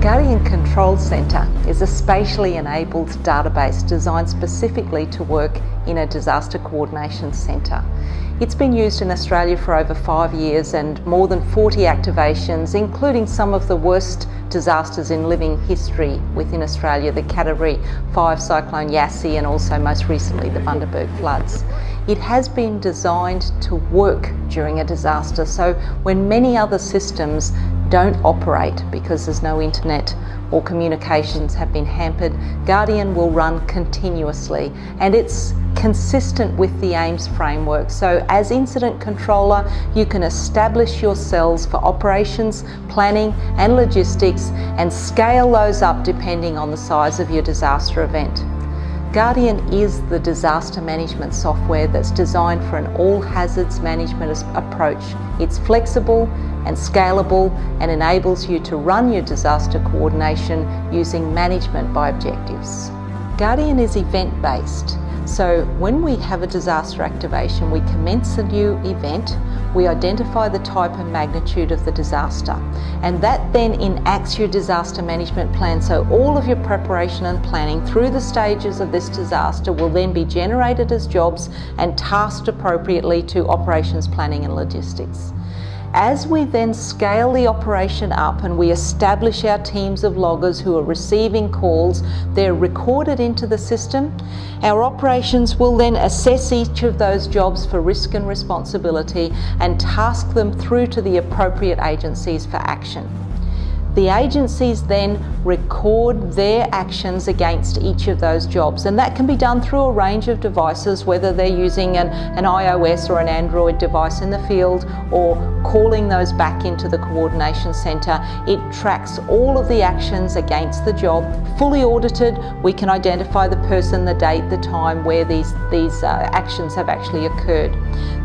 Guardian Control Centre is a spatially enabled database designed specifically to work in a disaster coordination centre. It's been used in Australia for over 5 years and more than 40 activations, including some of the worst disasters in living history within Australia, the Category 5 Cyclone Yasi and also most recently the Bundaberg floods. It has been designed to work during a disaster, so when many other systems don't operate because there's no internet or communications have been hampered, Guardian will run continuously, and it's consistent with the AIMS framework. So as incident controller, you can establish your cells for operations, planning and logistics and scale those up depending on the size of your disaster event. Guardian is the disaster management software that's designed for an all hazards management approach. It's flexible and scalable and enables you to run your disaster coordination using management by objectives. Guardian is event-based. So when we have a disaster activation, we commence a new event, we identify the type and magnitude of the disaster, and that then enacts your disaster management plan. So all of your preparation and planning through the stages of this disaster will then be generated as jobs and tasked appropriately to operations planning and logistics. As we then scale the operation up and we establish our teams of loggers who are receiving calls, they're recorded into the system. Our operations will then assess each of those jobs for risk and responsibility and task them through to the appropriate agencies for action. The agencies then record their actions against each of those jobs, and that can be done through a range of devices, whether they're using an iOS or an Android device in the field or calling those back into the coordination centre. It tracks all of the actions against the job, fully audited. We can identify the person, the date, the time where these actions have actually occurred.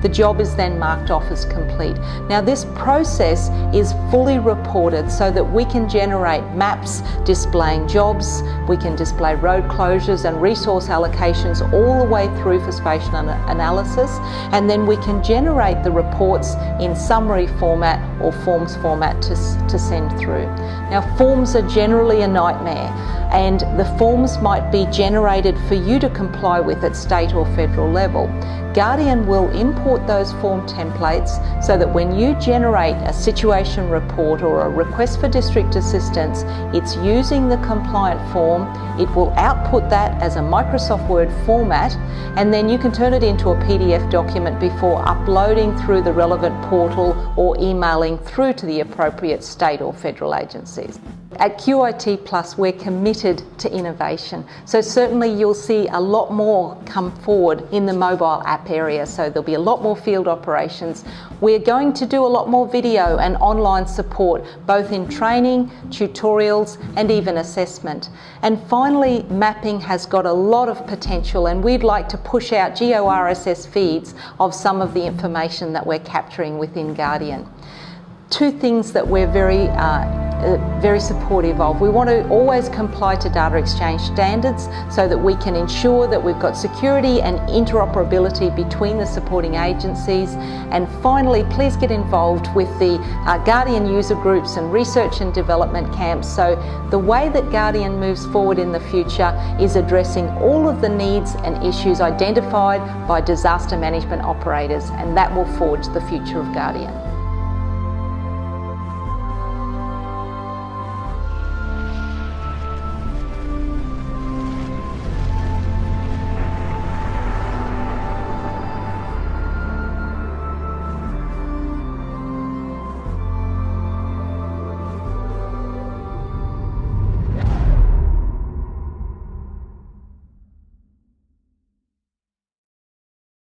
The job is then marked off as complete. Now this process is fully reported so that we can generate maps displaying jobs, we can display road closures and resource allocations all the way through for spatial analysis, and then we can generate the reports in summary format or forms format to send through. Now forms are generally a nightmare, and the forms might be generated for you to comply with at state or federal level. Guardian will import those form templates so that when you generate a situation report or a request for district assistance, it's using the compliant form. It will output that as a Microsoft Word format, and then you can turn it into a PDF document before uploading through the relevant portal or emailing through to the appropriate state or federal agencies. At QIT Plus, we're committed to innovation. So certainly you'll see a lot more come forward in the mobile app area. So there'll be a lot more field operations. We're going to do a lot more video and online support, both in training, tutorials, and even assessment. And finally, mapping has got a lot of potential, and we'd like to push out GeoRSS feeds of some of the information that we're capturing within Guardian. Two things that we're very supportive of. We want to always comply to data exchange standards so that we can ensure that we've got security and interoperability between the supporting agencies. And finally, please get involved with the Guardian user groups and research and development camps. So the way that Guardian moves forward in the future is addressing all of the needs and issues identified by disaster management operators, and that will forge the future of Guardian.